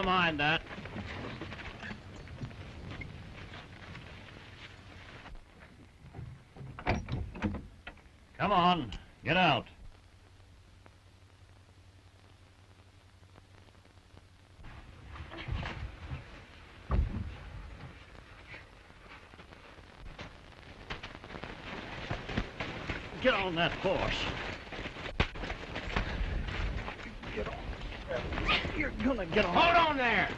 Never mind that. Come on, get out. Get on that horse. Get on. You're gonna get on. Hold on there!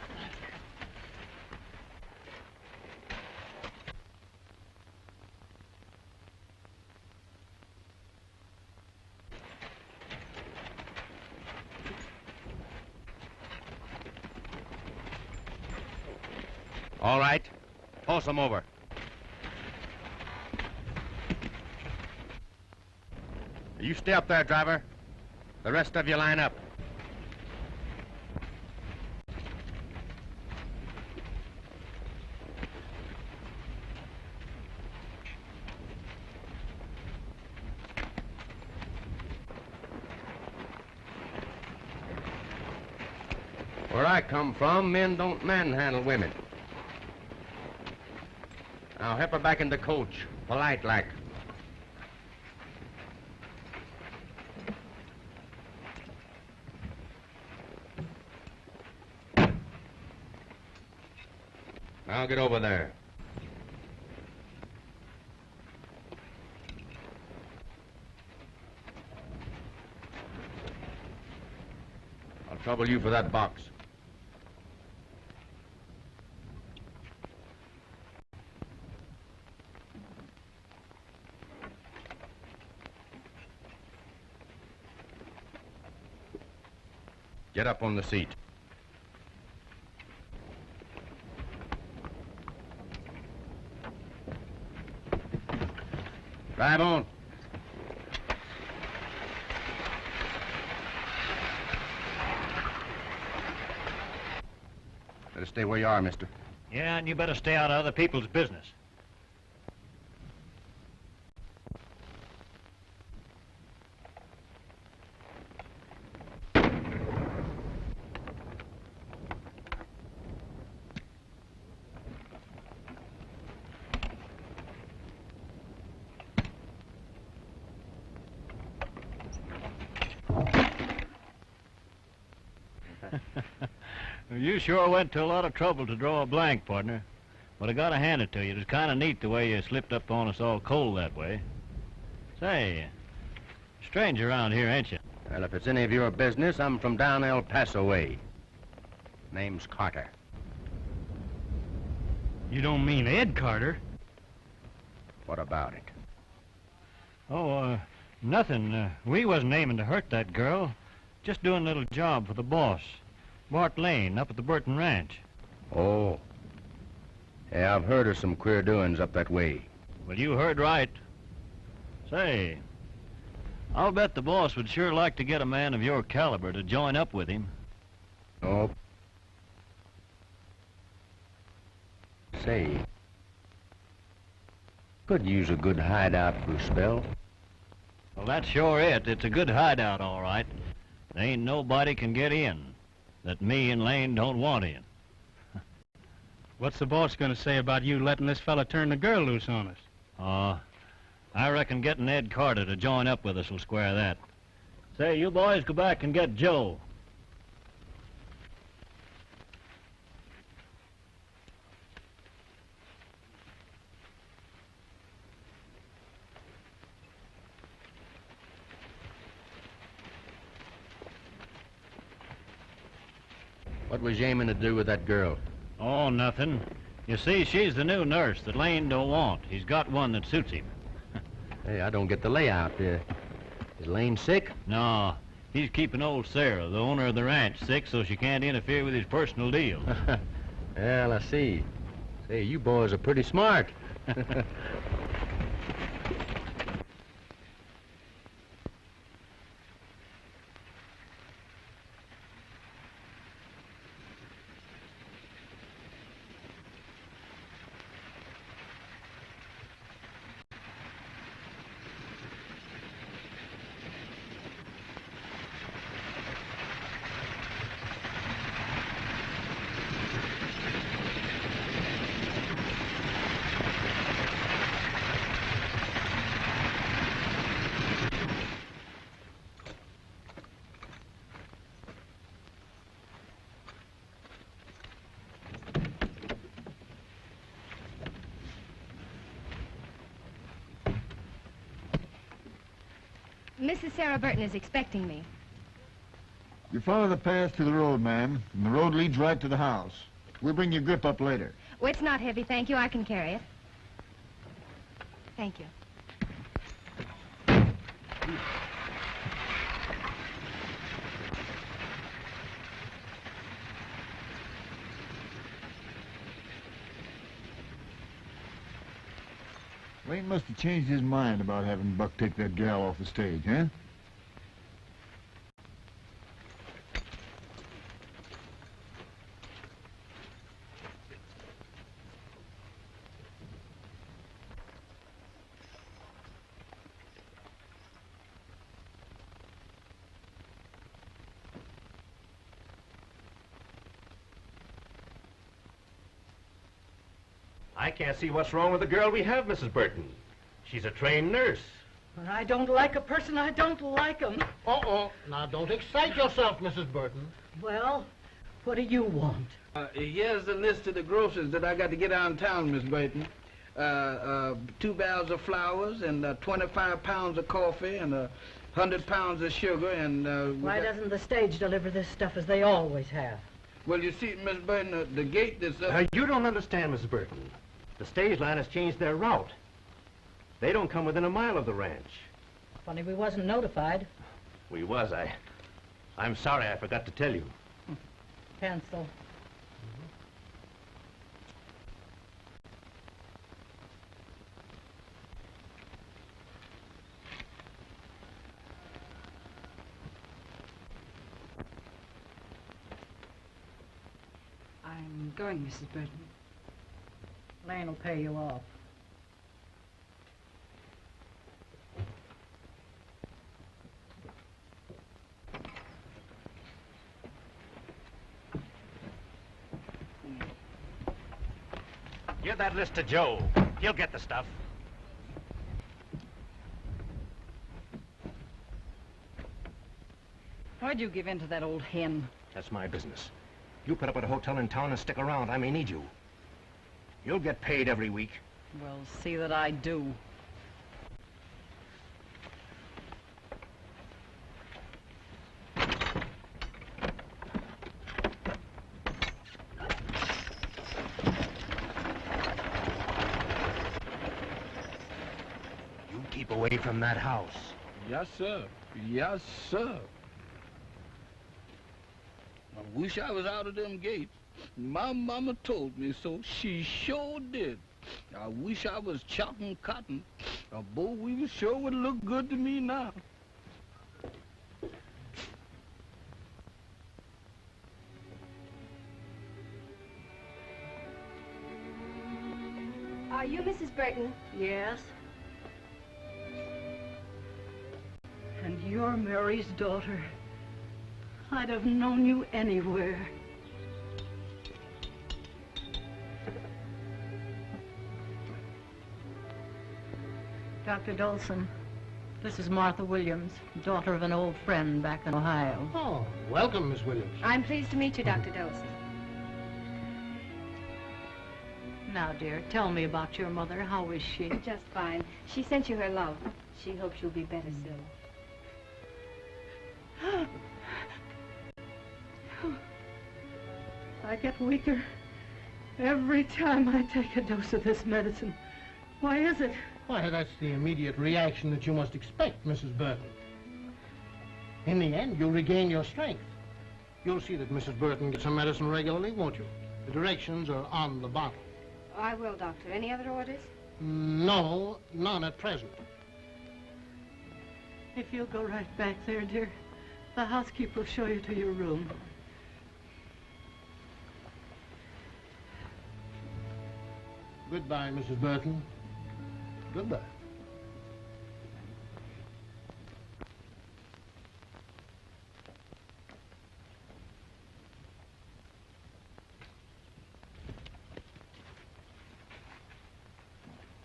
All right. Toss him over. You stay up there, driver. The rest of you line up. Where I come from, men don't manhandle women. Now, help her back in the coach, polite-like. Now get over there. I'll trouble you for that box. Get up on the seat. Drive on. Better stay where you are, mister. Yeah, and you better stay out of other people's business. You sure went to a lot of trouble to draw a blank, partner. But I gotta hand it to you. It was kind of neat the way you slipped up on us all cold that way. Say, stranger around here, ain't you? Well, if it's any of your business, I'm from down El Paso way. Name's Carter. You don't mean Ed Carter? What about it? Oh, nothing. We wasn't aiming to hurt that girl. Just doing a little job for the boss. Bart Lane, up at the Burton Ranch. Oh. Yeah, I've heard of some queer doings up that way. Well, you heard right. Say, I'll bet the boss would sure like to get a man of your caliber to join up with him. Oh. Say, could use a good hideout for a spell. Well, that's sure it. It's a good hideout, all right. There ain't nobody can get in that me and Lane don't want in. What's the boss gonna say about you letting this fella turn the girl loose on us? I reckon getting Ed Carter to join up with us will square that. Say, you boys go back and get Joe. What was you aiming to do with that girl? Oh, nothing. You see, she's the new nurse that Lane don't want. He's got one that suits him. Hey, I don't get the layout. Is Lane sick? No, he's keeping old Sarah, the owner of the ranch, sick so she can't interfere with his personal deals. Well, I see. Say, you boys are pretty smart. Mrs. Sarah Burton is expecting me. You follow the path to the road, ma'am, and the road leads right to the house. We'll bring your grip up later. Oh, it's not heavy, thank you. I can carry it. Thank you. Lane must have changed his mind about having Buck take that gal off the stage, huh? I can't see what's wrong with the girl we have, Mrs. Burton. She's a trained nurse. When I don't like a person, I don't like him. Uh-oh. Now, don't excite yourself, Mrs. Burton. Well, what do you want? Here's the list of the groceries that I got to get out of town, Miss Burton. 2 barrels of flowers and 25 pounds of coffee and 100 pounds of sugar and... Why doesn't the stage deliver this stuff as they always have? Well, you see, Miss Burton, the gate that's... You don't understand, Mrs. Burton. The stage line has changed their route. They don't come within a mile of the ranch. Funny we wasn't notified. We was. I'm sorry I forgot to tell you. Pencil. I'm going, Mrs. Burton. Lane will pay you off. Give that list to Joe. He'll get the stuff. Why'd you give in to that old hen? That's my business. You put up at a hotel in town and stick around. I may need you. You'll get paid every week. Well, see that I do. You keep away from that house. Yes, sir. Yes, sir. I wish I was out of them gates. My mama told me so. She sure did. I wish I was chopping cotton. A boll weevil sure would look good to me now. Are you Mrs. Burton? Yes? And you're Mary's daughter. I'd have known you anywhere. Dr. Dolson, this is Martha Williams, daughter of an old friend back in Ohio. Oh, welcome, Miss Williams. I'm pleased to meet you, Dr. Dolson. Now, dear, tell me about your mother. How is she? Just fine. She sent you her love. She hopes you'll be better soon. I get weaker every time I take a dose of this medicine. Why is it? Why, that's the immediate reaction that you must expect, Mrs. Burton. In the end, you'll regain your strength. You'll see that Mrs. Burton gets her medicine regularly, won't you? The directions are on the bottle. Oh, I will, Doctor. Any other orders? No, none at present. If you'll go right back there, dear, the housekeeper will show you to your room. Goodbye, Mrs. Burton. Goodbye.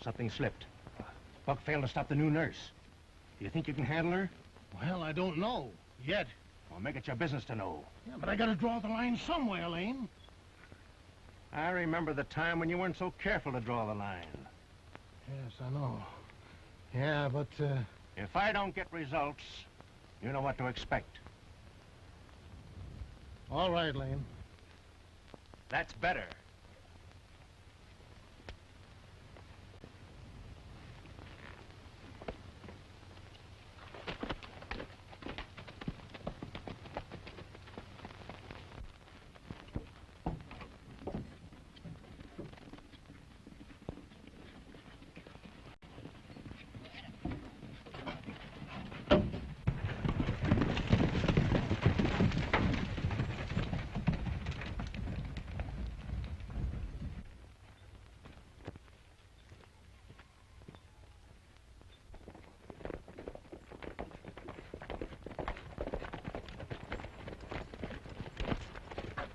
Something slipped. Buck failed to stop the new nurse. Do you think you can handle her? Well, I don't know. Yet. Well, make it your business to know. Yeah, but I gotta draw the line somewhere, Lane. I remember the time when you weren't so careful to draw the line. Yes, I know. Yeah, but If I don't get results, you know what to expect. All right, Lane. That's better.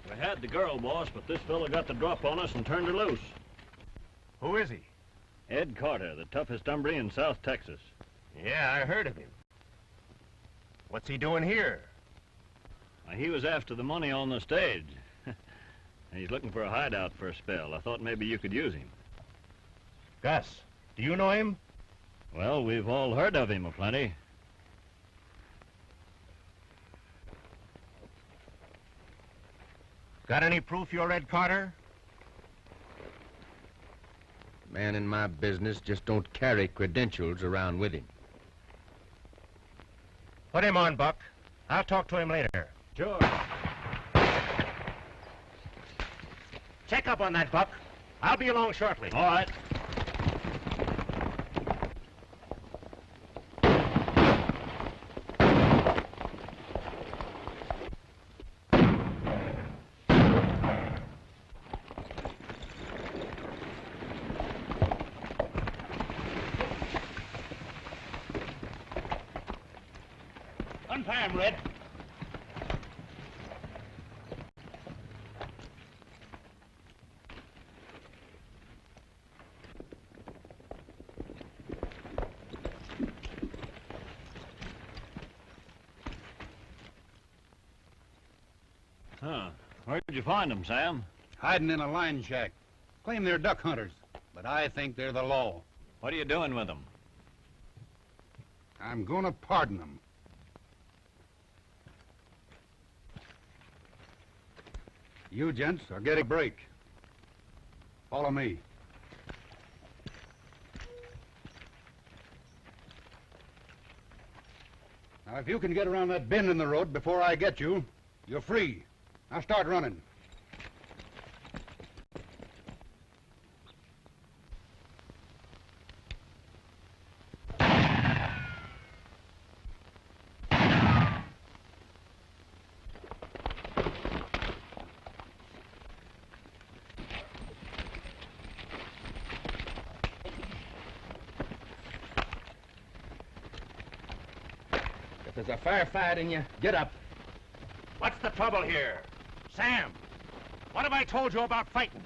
We had the girl, boss, but this fella got the drop on us and turned her loose. Who is he? Ed Carter, the toughest hombre in South Texas. Yeah, I heard of him. What's he doing here? He was after the money on the stage. He's looking for a hideout for a spell. I thought maybe you could use him. Gus, do you know him? Well, we've all heard of him aplenty. Got any proof you're Ed Carter? Man in my business just don't carry credentials around with him. Put him on, Buck. I'll talk to him later. Sure. Check up on that, Buck. I'll be along shortly. All right. Untie him, Red. Huh. Where'd you find them, Sam? Hiding in a line shack. Claim they're duck hunters, but I think they're the law. What are you doing with them? I'm gonna pardon them. You gents are getting a break. Follow me. Now, if you can get around that bend in the road before I get you, you're free. Now start running. If there's a firefight in you, get up. What's the trouble here? Sam, what have I told you about fighting?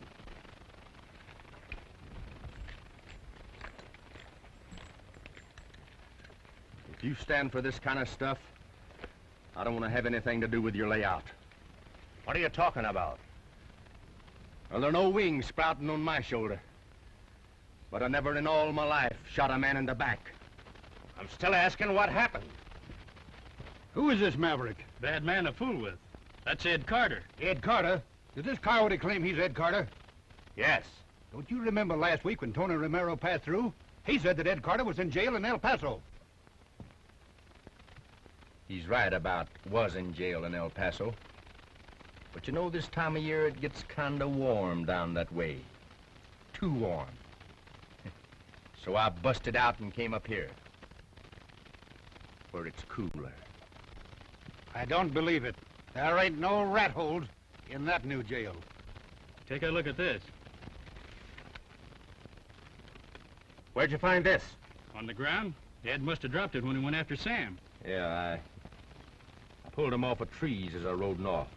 If you stand for this kind of stuff, I don't want to have anything to do with your layout. What are you talking about? Well, there are no wings sprouting on my shoulder. But I never in all my life shot a man in the back. I'm still asking what happened. Who is this maverick? Bad man to fool with. That's Ed Carter. Ed Carter? Does this coyote claim he's Ed Carter? Yes. Don't you remember last week when Tony Romero passed through? He said that Ed Carter was in jail in El Paso. He's right about was in jail in El Paso. But you know, this time of year it gets kind of warm down that way. Too warm. So I busted out and came up here, where it's cooler. I don't believe it. There ain't no rat holes in that new jail. Take a look at this. Where'd you find this? On the ground. Ed must have dropped it when he went after Sam. Yeah, I pulled him off of trees as I rode north.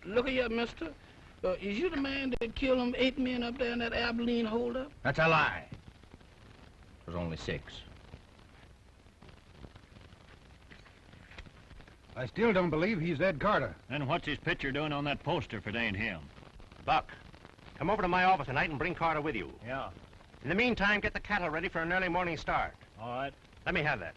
Look here, mister. Is you the man that killed them 8 men up there in that Abilene holdup? That's a lie. It was only 6. I still don't believe he's Ed Carter. Then what's his picture doing on that poster if it ain't him? Buck, come over to my office tonight and bring Carter with you. Yeah. In the meantime, get the cattle ready for an early morning start. All right. Let me have that.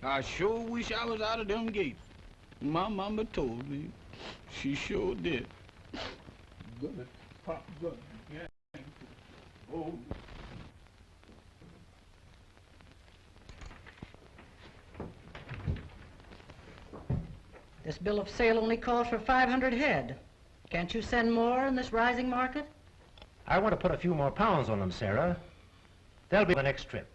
I sure wish I was out of them gates. My mama told me. She sure did. Good. Pop good. Yeah. Oh. This bill of sale only calls for 500 head. Can't you send more in this rising market? I want to put a few more pounds on them, Sarah. They'll be the next trip.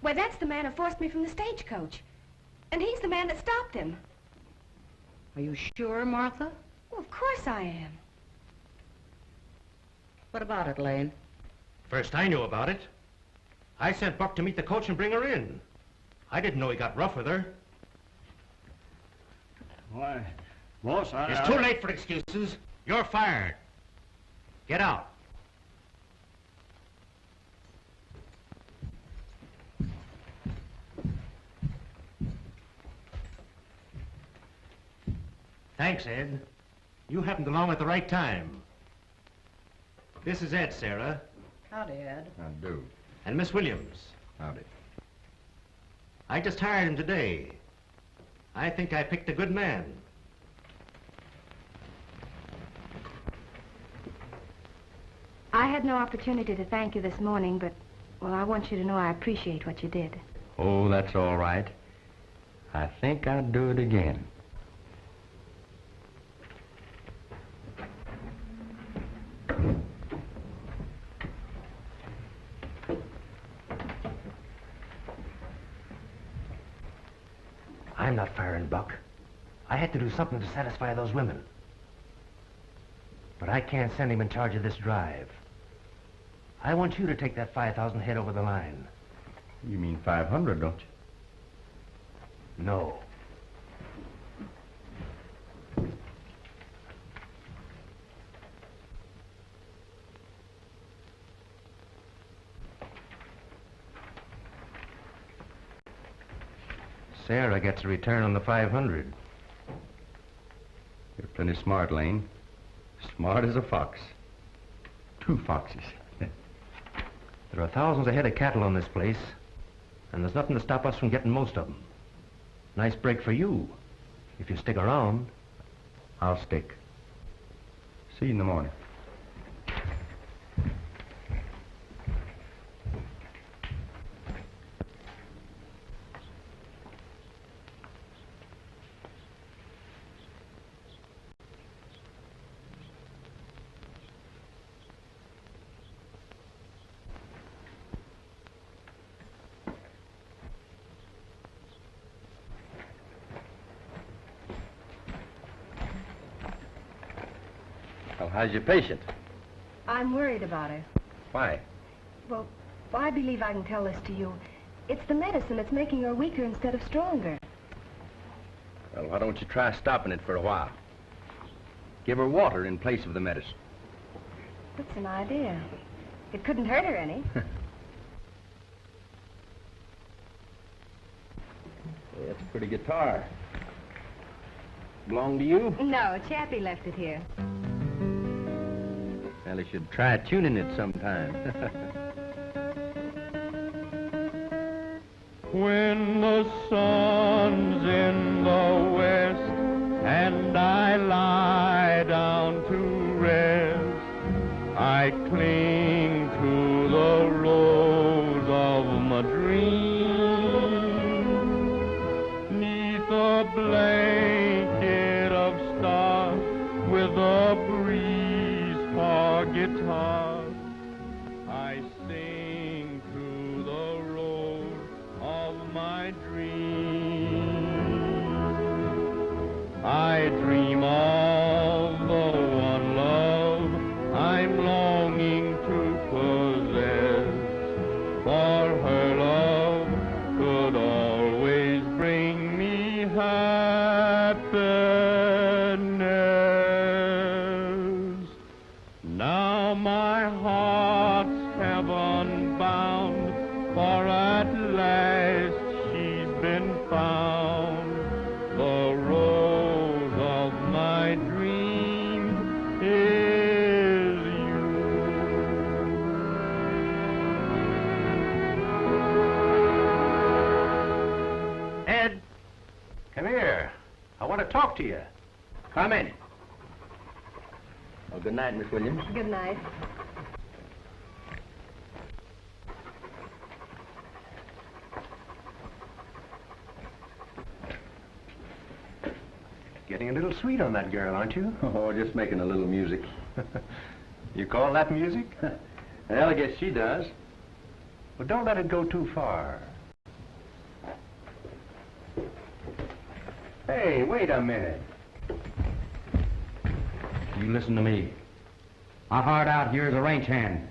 Why, that's the man who forced me from the stagecoach. And he's the man that stopped him. Are you sure, Martha? Well, of course I am. What about it, Lane? First I knew about it, I sent Buck to meet the coach and bring her in. I didn't know he got rough with her. Why, boss, It's too late for excuses. You're fired. Get out. Thanks, Ed. You happened along at the right time. This is Ed, Sarah. Howdy, Ed. I do. And Miss Williams. Howdy. I just hired him today. I think I picked a good man. I had no opportunity to thank you this morning, but, well, I want you to know I appreciate what you did. Oh, that's all right. I think I'd do it again. I'm not firing Buck. I had to do something to satisfy those women. But I can't send him in charge of this drive. I want you to take that 5,000 head over the line. You mean 500, don't you? No. Sarah gets a return on the 500. You're plenty smart, Lane. Smart as a fox. 2 foxes. There are thousands of head of cattle on this place, and there's nothing to stop us from getting most of them. Nice break for you, if you stick around. I'll stick. See you in the morning. Well, how's your patient? I'm worried about her. Why? Well, I believe I can tell this to you. It's the medicine that's making her weaker instead of stronger. Well, why don't you try stopping it for a while? Give her water in place of the medicine. That's an idea. It couldn't hurt her any. That's a pretty guitar. Belong to you? No, Chappie left it here. Well, you should try tuning it sometime. When the sun's in the west and I lie down to rest, I cling to the rose of my dream, 'neath a blanket of stars. guitar, I sing through the road of my dreams. I dream of the one love I'm longing to possess, for her love could always bring me happiness. Now my heart's heaven bound, for at last she's been found. The rose of my dreams is you. Ed, come here. I want to talk to you. Come in. Well, good night, Miss Williams. Good night. Getting a little sweet on that girl, aren't you? Oh, just making a little music. You call that music? Well, I guess she does. Well, don't let it go too far. Hey, wait a minute. You listen to me. I hired out here as a ranch hand.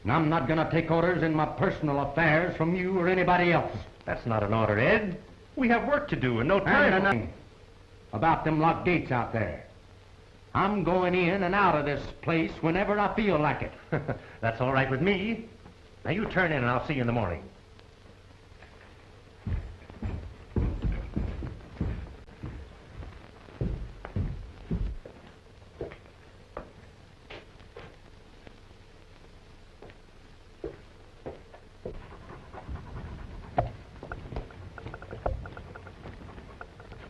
And I'm not gonna take orders in my personal affairs from you or anybody else. That's not an order, Ed. We have work to do and no time. And nothing about them locked gates out there. I'm going in and out of this place whenever I feel like it. That's all right with me. Now you turn in and I'll see you in the morning.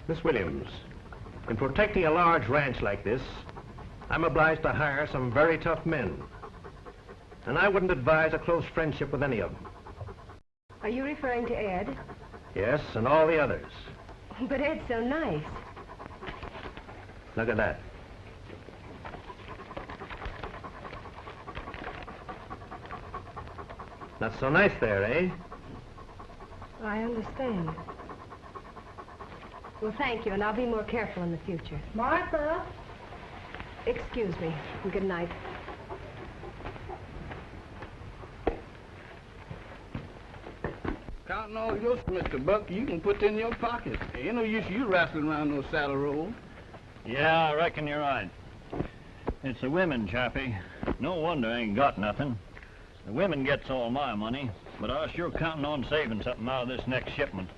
Miss Williams, in protecting a large ranch like this, I'm obliged to hire some very tough men. And I wouldn't advise a close friendship with any of them. Are you referring to Ed? Yes, and all the others. But Ed's so nice. Look at that. Not so nice there, eh? I understand. Well, thank you, and I'll be more careful in the future. Martha! Excuse me. Good night. Counting all yours, Mr. Buck, you can put in your pocket. Ain't no use you wrestling around those saddle rolls. Yeah, I reckon you're right. It's the women, Chappie. No wonder I ain't got nothing. The women gets all my money, but I was sure counting on saving something out of this next shipment.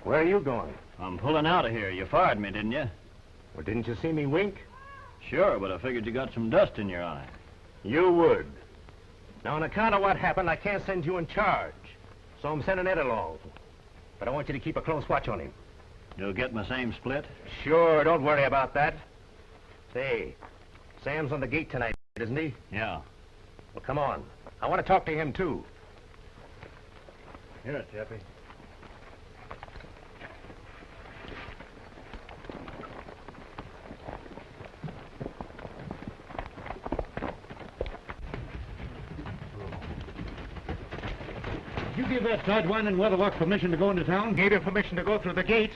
Where are you going? I'm pulling out of here. You fired me, didn't you? Well, didn't you see me wink? Sure, but I figured you got some dust in your eye. You would. Now, on account of what happened, I can't send you in charge. So I'm sending Ed along. But I want you to keep a close watch on him. You'll get my same split? Sure, don't worry about that. Say, Sam's on the gate tonight, isn't he? Yeah. Well, come on. I want to talk to him, too. Here, Chappie. You give that sidewinding weatherlock permission to go into town? Gave him permission to go through the gate.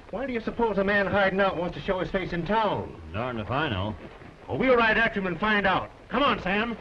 Why do you suppose a man hiding out wants to show his face in town? Darned if I know. Well, we'll ride after him and find out. Come on, Sam.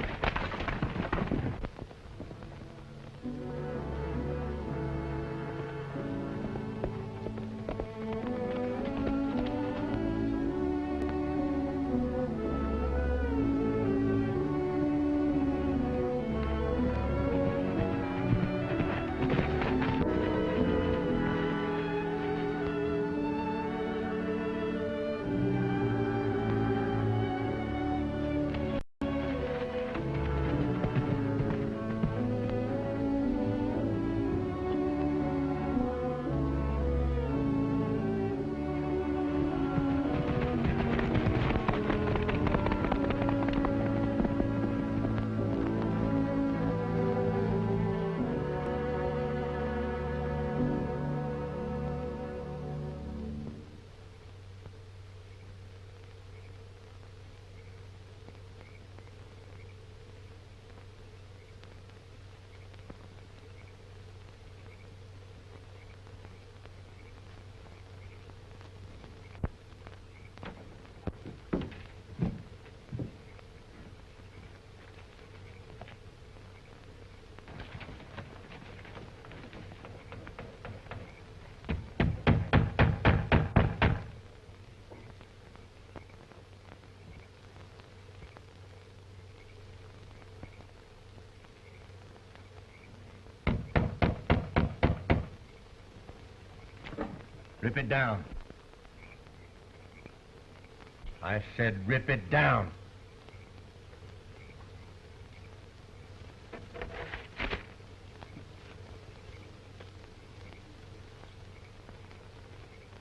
Rip it down. I said rip it down.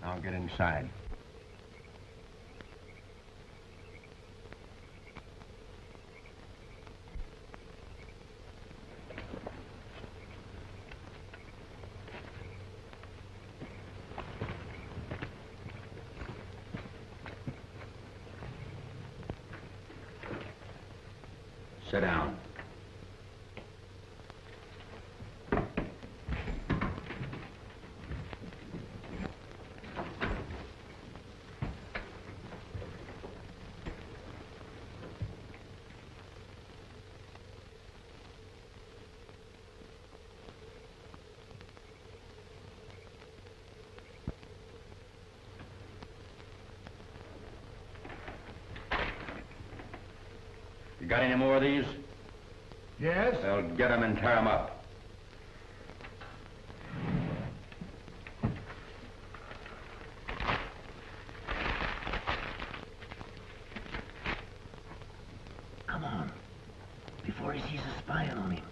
Now get inside. Sit down. You got any more of these? Yes? Well, get them and tear them up. Come on, before he sees us spying on him.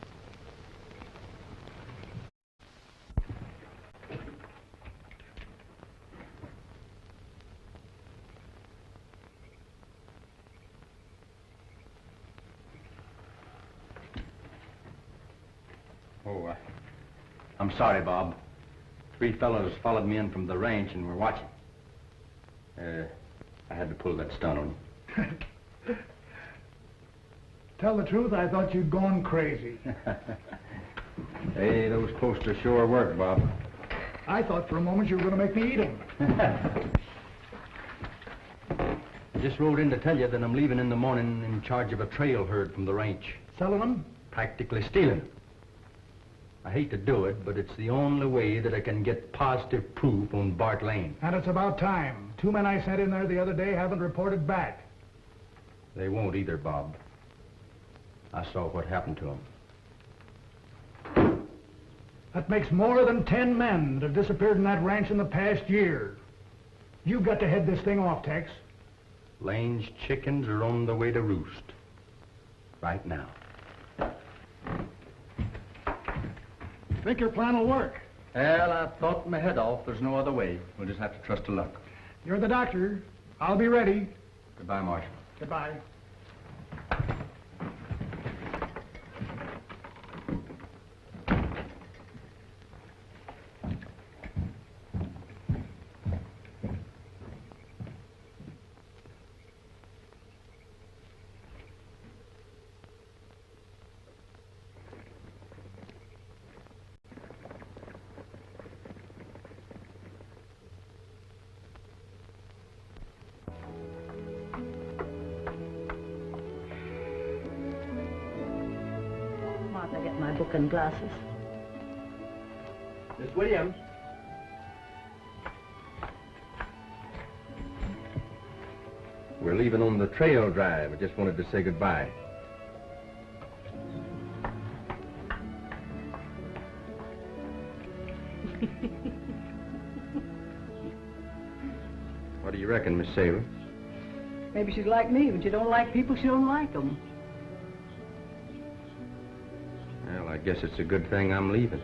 Oh, I'm sorry, Bob. 3 fellows followed me in from the ranch and were watching. I had to pull that stunt on you. Tell the truth, I thought you'd gone crazy. Hey, those posters sure work, Bob. I thought for a moment you were going to make me eat them. I just rode in to tell you that I'm leaving in the morning in charge of a trail herd from the ranch. Selling them? Practically stealing. I hate to do it, but it's the only way that I can get positive proof on Bart Lane. And it's about time. 2 men I sent in there the other day haven't reported back. They won't either, Bob. I saw what happened to them. That makes more than 10 men that have disappeared in that ranch in the past year. You've got to head this thing off, Tex. Lane's chickens are on the way to roost. Right now. Think your plan will work? Well, I thought my head off. There's no other way. We'll just have to trust to luck. You're the doctor. I'll be ready. Goodbye, Marshal. Goodbye. I get my book and glasses. Miss Williams. We're leaving on the trail drive. I just wanted to say goodbye. What do you reckon, Miss Sailor? Maybe she's like me. When she don't like people, she don't like them. Well, I guess it's a good thing I'm leaving.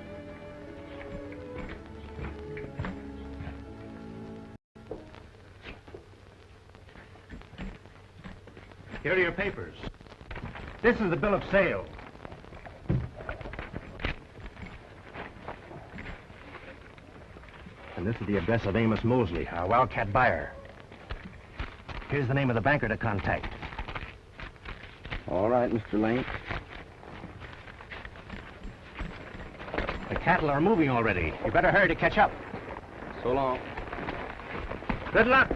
Here are your papers. This is the bill of sale. And this is the address of Amos Mosley, our wildcat buyer. Here's the name of the banker to contact. All right, Mr. Lane. The cattle are moving already. You better hurry to catch up. So long. Good luck.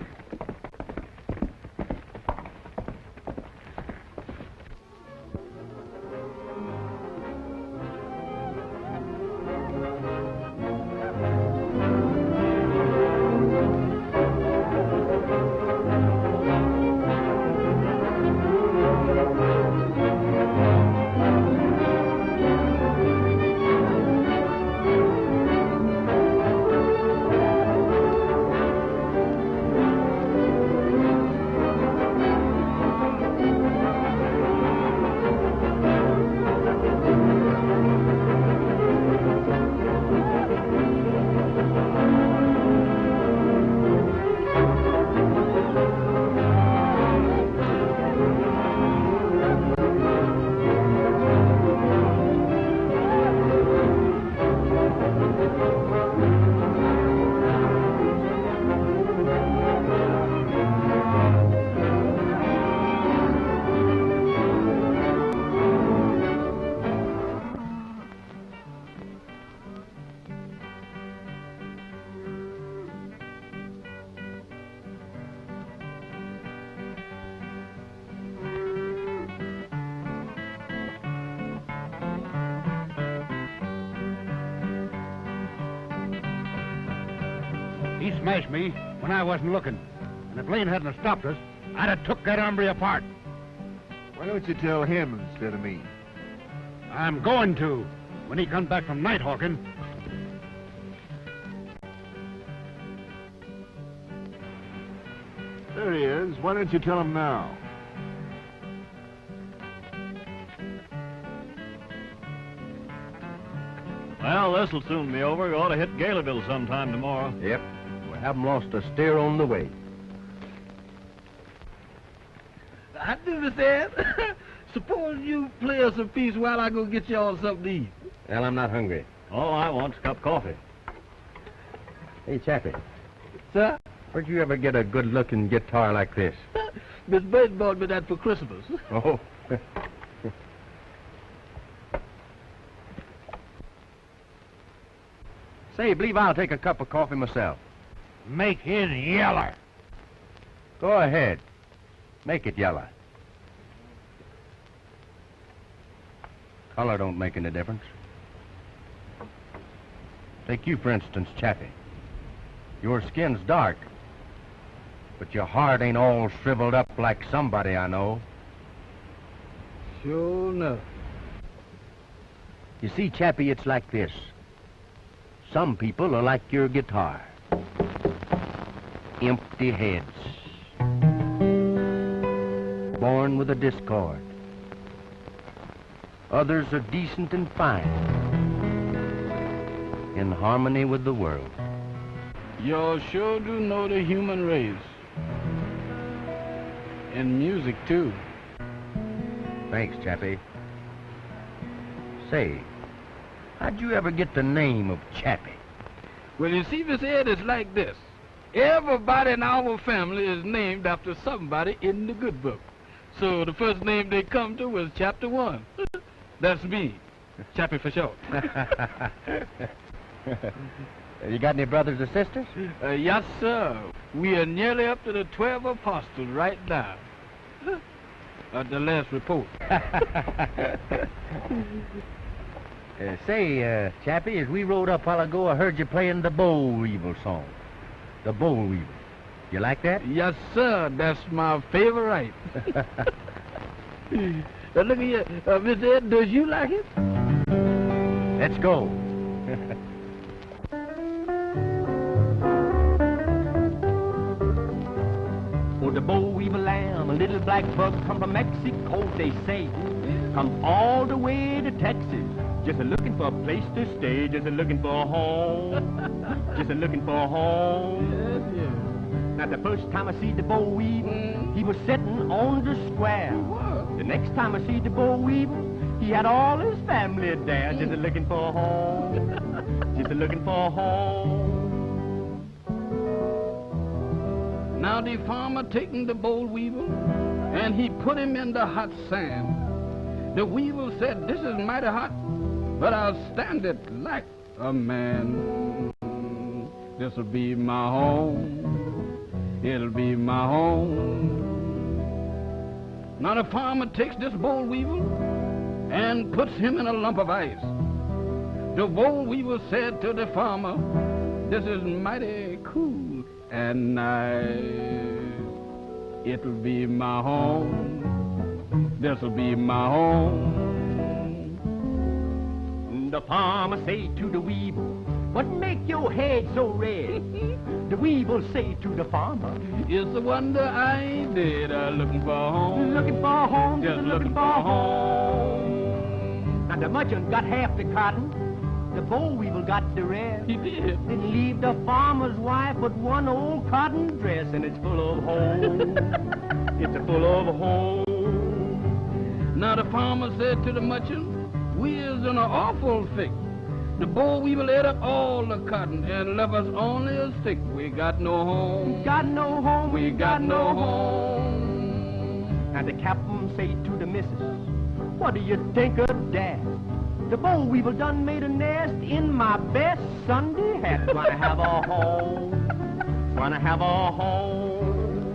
He smashed me when I wasn't looking. And if Lane hadn't stopped us, I'd have took that hombre apart. Why don't you tell him instead of me? I'm going to, when he comes back from night hawking. There he is. Why don't you tell him now? Well, this'll soon be over. We ought to hit Galeville sometime tomorrow. Yep. We haven't lost a steer on the way. I do this, Ed. Suppose you play us a piece while I go get y'all something to eat. Well, I'm not hungry. All I want's a cup of coffee. Hey, Chappie. Sir? Where'd you ever get a good-looking guitar like this? Miss Burton bought me that for Christmas. Oh. Say, believe I'll take a cup of coffee myself. Make his yeller. Go ahead. Make it yellow. Color don't make any difference. Take you, for instance, Chappie. Your skin's dark, but your heart ain't all shriveled up like somebody I know. Sure enough. You see, Chappie, it's like this. Some people are like your guitar. Empty heads. Born with a discord. Others are decent and fine. In harmony with the world. Y'all sure do know the human race. And music, too. Thanks, Chappie. Say, how'd you ever get the name of Chappie? Well, you see, Miss Ed, it's like this. Everybody in our family is named after somebody in the good book. So the first name they come to was Chapter 1. That's me. Chappie for short. You got any brothers or sisters? Yes, sir. We are nearly up to the 12 apostles right now. At the last report. Say, Chappie, as we rode up a while ago, I heard you playing the Boll Weevil song. The Boll Weevil. You like that? Yes, sir. That's my favorite. Look at you. Miss Ed, does you like it? Let's go. Oh, the boll weevil lamb, a little black bug, come from Mexico, they say. Come all the way to Texas, just a-looking for a place to stay, just a-looking for a home, just a-looking for a home. Yes, yes. Now, the first time I see the boll weevil, he was sitting on the square. The next time I see the boll weevil, he had all his family there, just a-looking for a home, just a-looking for a home. Now the farmer taking the boll weevil, and he put him in the hot sand. The weevil said, "This is mighty hot, but I'll stand it like a man. This'll be my home, it'll be my home." Now the farmer takes this boll weevil and puts him in a lump of ice. The boll weevil said to the farmer, "This is mighty cool and nice. It'll be my home, this'll be my home." The farmer say to the weevil, "What make your head so red?" The weevil say to the farmer, "It's a wonder I ain't dead, looking for a home. Looking for a home, just looking for a home." Now the merchant got half the cotton, the boll weevil got the rest. He did. Didn't leave the farmer's wife but one old cotton dress, and it's full of holes. It's full of holes. Now the farmer said to the merchant, "We is in an awful fix. The boll weevil ate up all the cotton and left us only a stick. We got no home. Got no home. We got no home." And the captain say to the missus, "What do you think of that? The boll weevil done made a nest in my best Sunday hat. Wanna have a home, wanna have a home."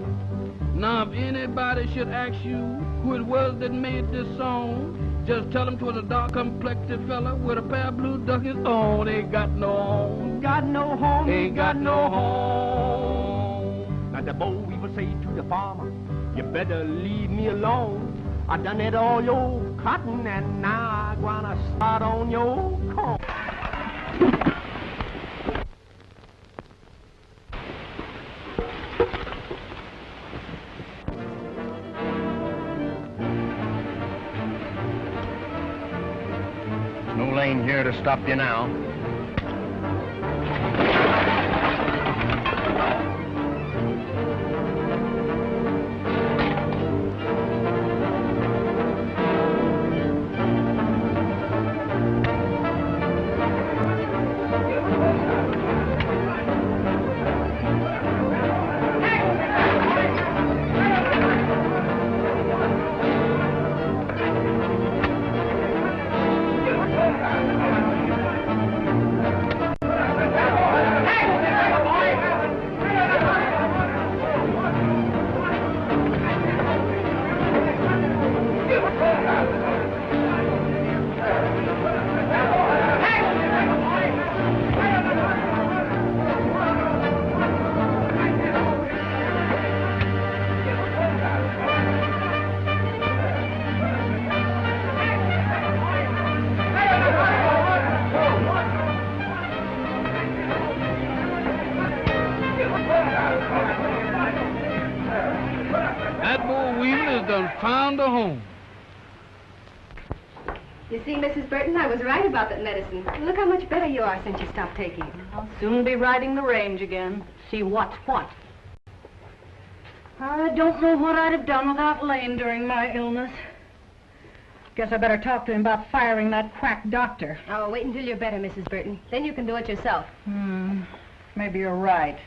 Now if anybody should ask you who it was that made this song, just tell them 'twas a dark-complected fella with a pair of blue duckies on. They got no home. Got got no home, ain't got no home. Now the boll weevil say to the farmer, you better leave me alone. I done ate all your cotton and now I gonna start on your corn. No lane here to stop you now. Found a home. You see, Mrs. Burton, I was right about that medicine. Look how much better you are since you stopped taking it. I'll soon be riding the range again. See what's what. I don't know what I'd have done without Lane during my illness. Guess I better talk to him about firing that quack doctor. Oh, wait until you're better, Mrs. Burton. Then you can do it yourself. Maybe you're right.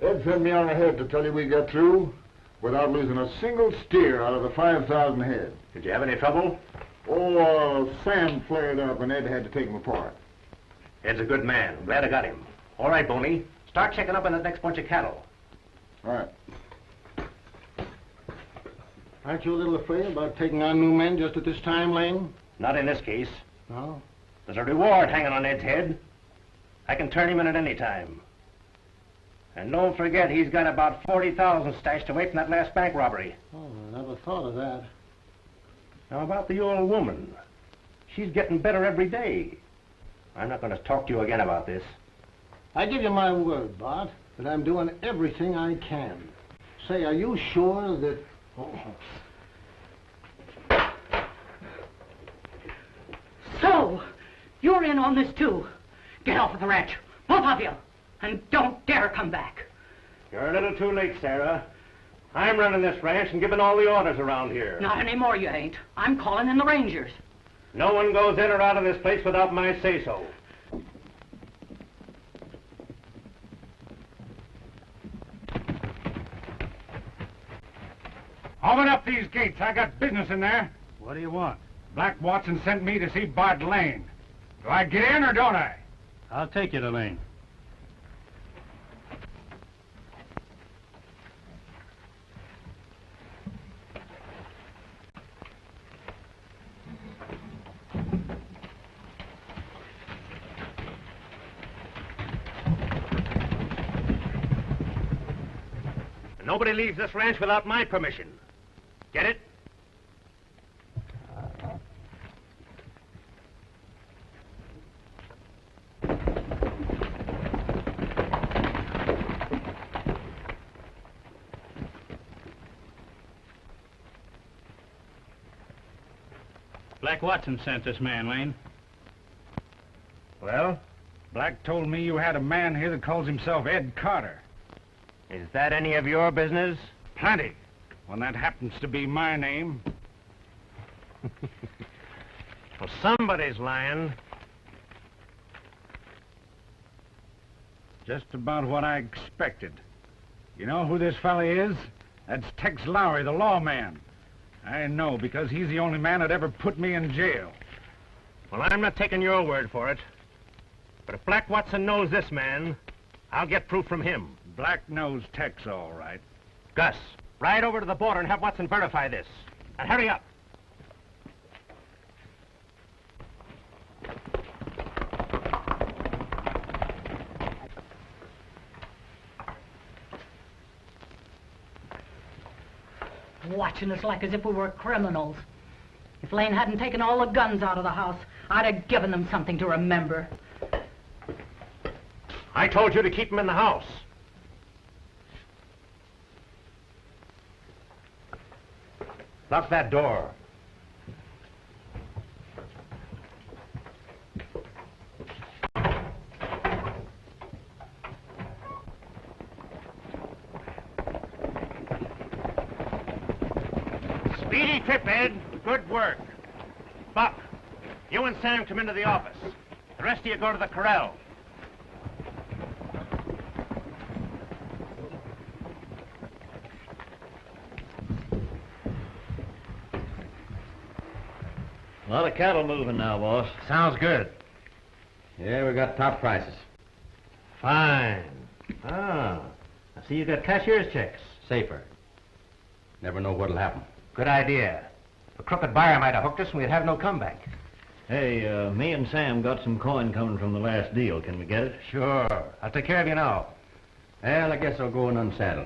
Ed sent me on ahead to tell you we got through without losing a single steer out of the 5,000 head. Did you have any trouble? Oh, Sam flared up and Ed had to take him apart. Ed's a good man. I'm glad I got him. All right, Boney. Start checking up on that next bunch of cattle. All right. Aren't you a little afraid about taking on new men just at this time, Lane? Not in this case. No? There's a reward hanging on Ed's head. I can turn him in at any time. And don't forget, he's got about 40,000 stashed away from that last bank robbery. Oh, I never thought of that. Now, about the old woman. She's getting better every day. I'm not going to talk to you again about this. I give you my word, Bart, that I'm doing everything I can. Say, are you sure that... So, you're in on this too. Get off of the ranch, both of you. And don't dare come back. You're a little too late, Sarah. I'm running this ranch and giving all the orders around here. Not anymore, you ain't. I'm calling in the Rangers. No one goes in or out of this place without my say-so. Open up these gates. I got business in there. What do you want? Black Watson sent me to see Bart Lane. Do I get in or don't I? I'll take you to Lane. Nobody leaves this ranch without my permission. Get it? Black Watson sent this man, Lane. Well, Black told me you had a man here that calls himself Ed Carter. Is that any of your business? Plenty, when that happens to be my name. Well, somebody's lying. Just about what I expected. You know who this fella is? That's Tex Lowery, the lawman. I know, because he's the only man that ever put me in jail. Well, I'm not taking your word for it. But if Black Watson knows this man, I'll get proof from him. Black knows Tex, all right. Gus, ride over to the border and have Watson verify this. And hurry up. Watching us like as if we were criminals. If Lane hadn't taken all the guns out of the house, I'd have given them something to remember. I told you to keep him in the house. Lock that door. Speedy trip, Ed. Good work. Buck, you and Sam come into the office. The rest of you go to the corral. A lot of cattle moving now, boss. Sounds good. Yeah, we got top prices. Fine. Ah, I see you got cashier's checks. Safer. Never know what'll happen. Good idea. A crooked buyer might have hooked us and we'd have no comeback. Hey, me and Sam got some coin coming from the last deal. Can we get it? Sure. I'll take care of you now. Well, I guess I'll go and unsaddle.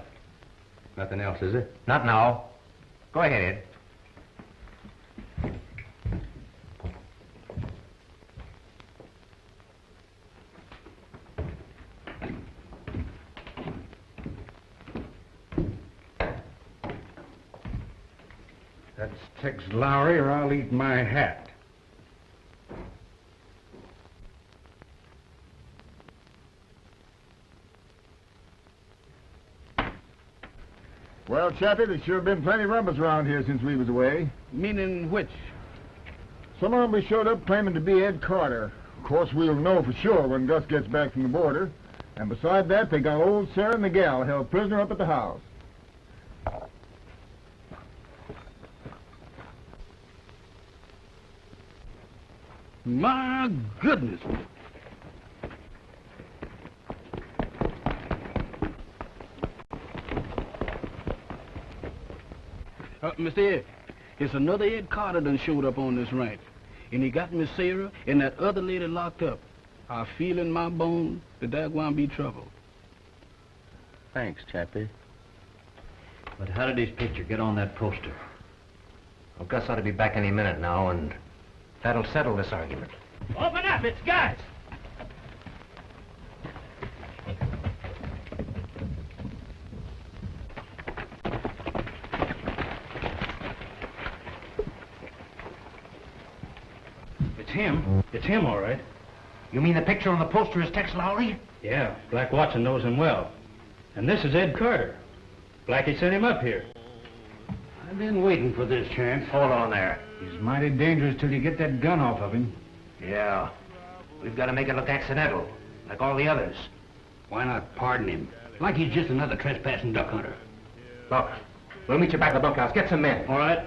Nothing else, is it? Not now. Go ahead, Ed. That's Tex Lowery, or I'll eat my hat. Well, Chappie, there's sure been plenty of rumbers around here since we was away. Meaning which? Some of them showed up claiming to be Ed Carter. Of course, we'll know for sure when Gus gets back from the border. And beside that, they got old Sarah and the gal held prisoner up at the house. My goodness. Mr. Ed, it's another Ed Carter done showed up on this ranch. And he got Miss Sarah and that other lady locked up. I feel in my bones that there's going to be trouble. Thanks, Chappie. But how did his picture get on that poster? Well, Gus ought to be back any minute now, and that'll settle this argument. Open up, it's Gus! It's him. It's him, all right. You mean the picture on the poster is Tex Lowery? Yeah, Black Watson knows him well. And this is Ed Carter. Blackie sent him up here. I've been waiting for this chance. Hold on there. He's mighty dangerous till you get that gun off of him. Yeah. We've got to make it look accidental, like all the others. Why not pardon him? Like he's just another trespassing duck hunter. Look, we'll meet you back at the bunkhouse. Get some men. All right.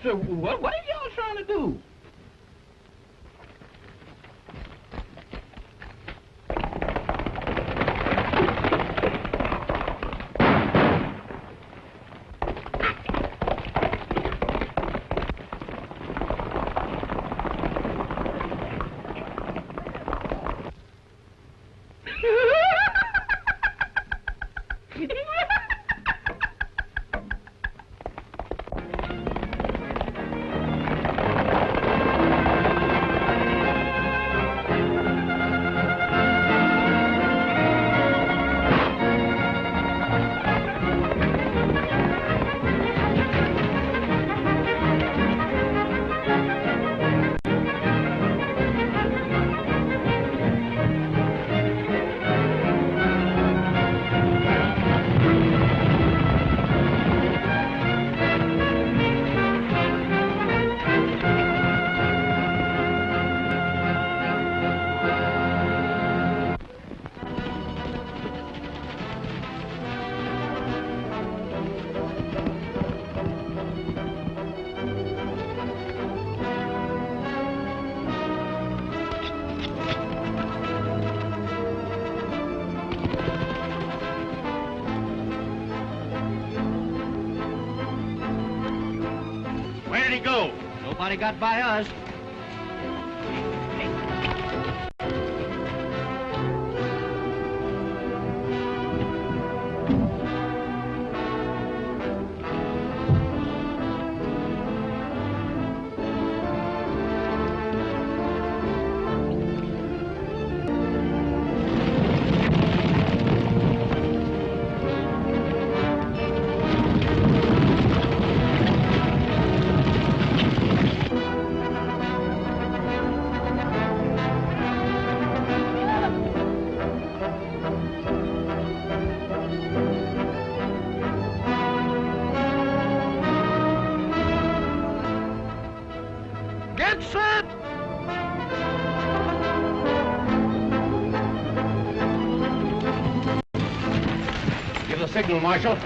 So what are y'all trying to do? go? Nobody got by us. Get set! Give the signal, Marshal.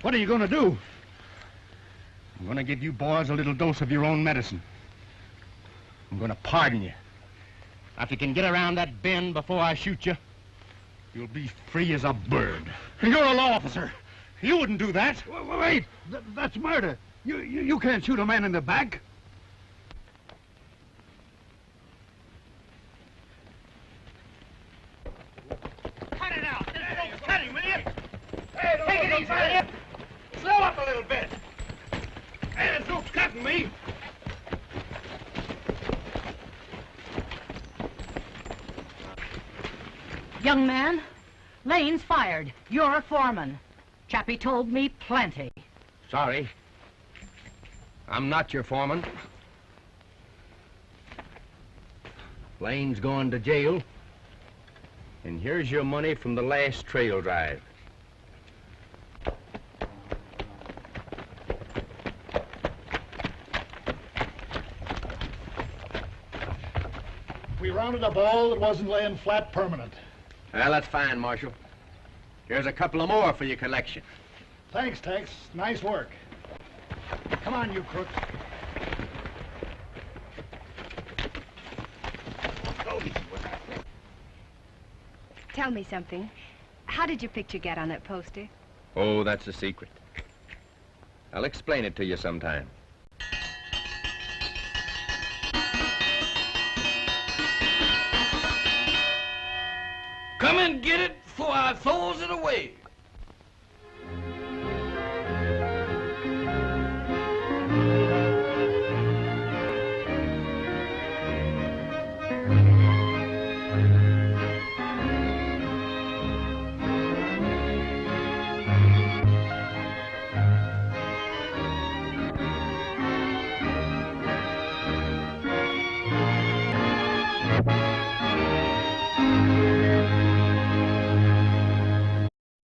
What are you going to do? I'm going to give you boys a little dose of your own medicine. I'm going to pardon you. If you can get around that bend before I shoot you, you'll be free as a bird. You're a law officer. You wouldn't do that. Wait, that's murder. You can't shoot a man in the back. Cut it out. Cut him, will you? Hey, take it easy, will you? Slow up a little bit. Hey, there's no cutting me. Young man, Lane's fired. You're a foreman. Chappie told me plenty. Sorry. I'm not your foreman. Lane's going to jail. And here's your money from the last trail drive. We rounded up all that wasn't laying flat permanent. Well, that's fine, Marshal. Here's a couple of more for your collection. Thanks, Tex. Nice work. Come on, you crooks. Tell me something. How did your picture get on that poster? Oh, that's a secret. I'll explain it to you sometime. Come and get it before I throws it away.